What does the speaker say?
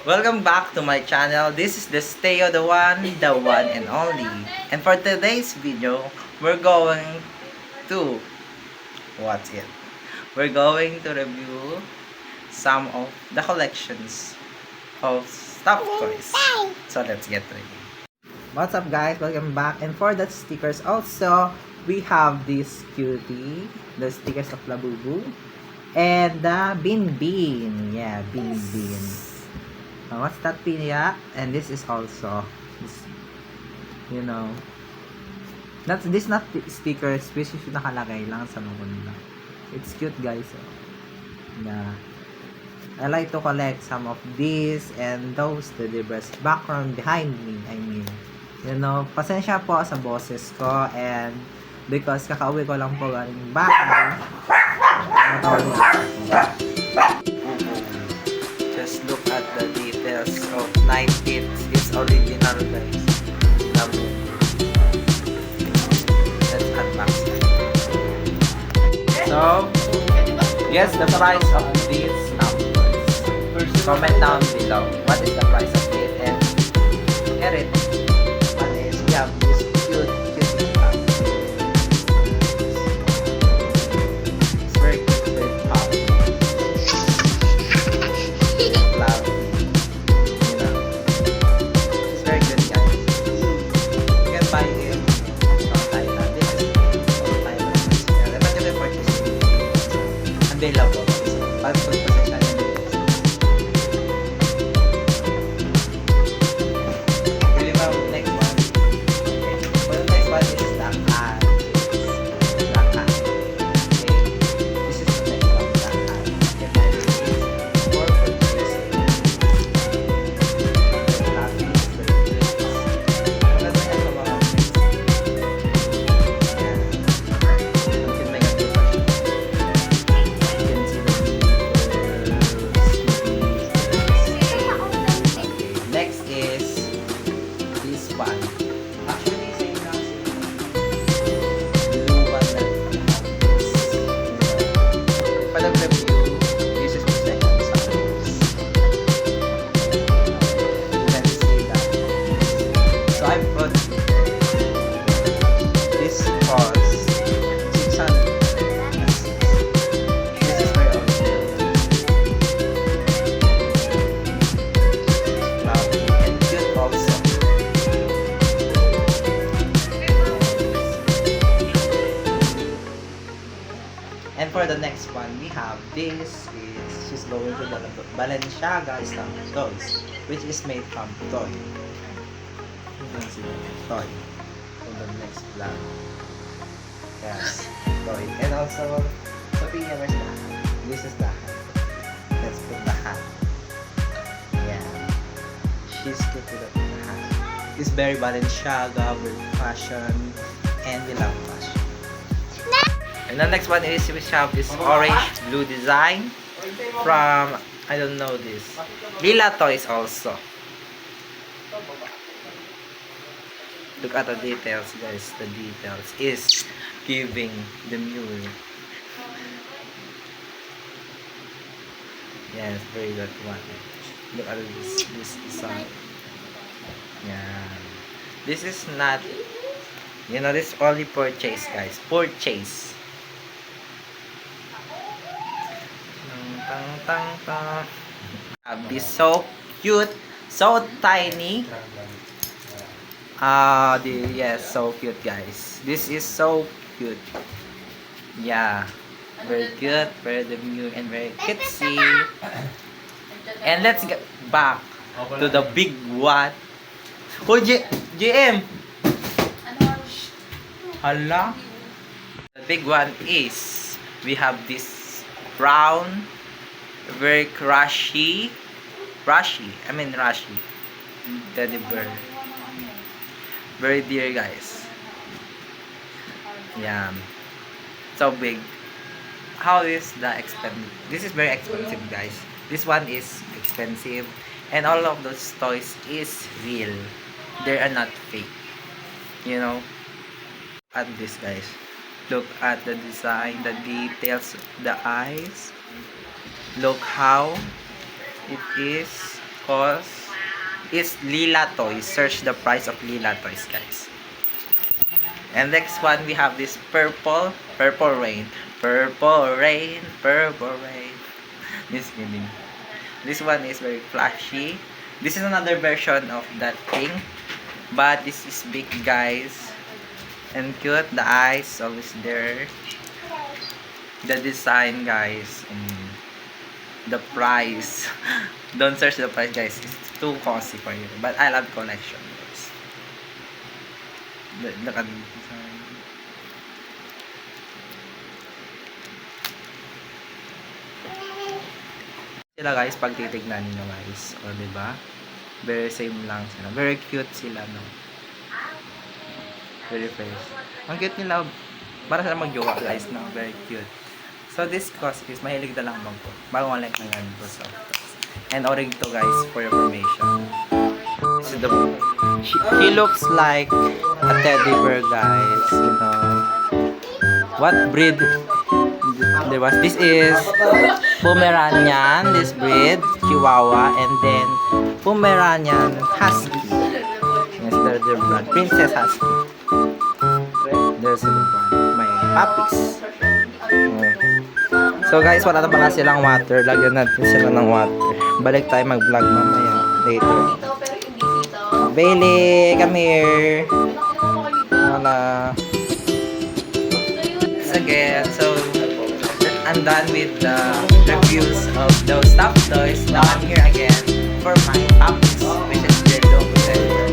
Welcome back to my channel. This is the Steo, the one and only. And for today's video, we're going to what's it? We're going to review some of the collections of stuffed toys. So let's get ready. What's up, guys? Welcome back. And for the stickers also, we have this cutie, the stickers of Labubu, and the Bean. Yeah, Bean. What's that, Pinya? And this is also this, this not stickers, which is nakalagay lang sa loob na. It's cute, guys. Yeah. I like to collect some of these and those, the diverse background behind me. I mean, pasensya po sa boses ko, and because kakauwi ko lang po galing bahay. Just look at the details of 90s. It's original, guys. Let's unbox it. So, guess the price of these numbers. Comment down below what is the price of it, and get it. One is we have this cute cup. It's very cute with pop. Love. It's very good, guys. You can buy it from Thailand. This is from Thailand. Yeah, dapat yung purchase it. Available. Pag-pasensya nyo. Next one. Well, next one is the cat. The cat. Okay. This is the next one. The cat. Okay, for purchasing. Next is this one. Actually, same lang blue one na. For the review, this is the second size. You can see that. So I put this cost 600. This is very original. Lovely and cute also. And for the next one, we have this. She's going to the Balenciaga Stamp Toys, which is made from toy. You can see toy. On the next vlog. Yes, toy. And also, Sophia, where's the hat? This is the hat. Let's put the hat. Yeah. She's cute with the hat. It's very Balenciaga, very fashion, and we love fashion. And the next one is we have this orange blue design from, I don't know this, Lila Toys also. Look at the details, guys. The details is giving the mule. Yes, very good one. Look at this design. Yeah. This is not, this only purchase, guys. Purchase. This so cute, so tiny. Yes, so cute, guys. This is so cute. Yeah, very good, very demure and very cutesy. And let's get back to the big one. Oh, GM. Hala. The big one is we have this brown, very Rashi teddy bear. Very dear, guys. Yeah, so big. How is the expensive? This is very expensive, guys. This one is expensive, and all of those toys is real. They are not fake. At this, guys. Look at the design, the details, the eyes. Look how it is cost is Lila Toys. Search the price of Lila Toys, guys. And next one, we have this purple rain. Purple rain. Just kidding. This one is very flashy. This is another version of that thing. But this is big, guys. And cute. The eyes always there. The design, guys. The price. Don't search the price, guys. It's too costly for you. But I love collection, guys. Look at the design. Sila, guys, pag titignan niyo, guys. O, diba? Very same lang sila. Very cute sila, no? Very fresh. Ang cute nila. Para sila magjowa, guys, no? Very cute. So, this cost is mahilig na lang po. Bago like na ganito. So, and ordering to, guys, for your information. This is the he looks like a teddy bear, guys. You know. What breed? This is Pomeranian, this breed, Chihuahua, and then Pomeranian Husky. Yes, they're the brand. Princess Husky. There's the brand. May puppies. So guys, wala na pa nga silang water. Lagyan natin sila ng water. Balik tayo mag-vlog mamaya. Later. Bailey, come here. Wala. Again, so I'm done with the reviews of those stuffed toys. Now I'm here again for my puppies, which is their dog.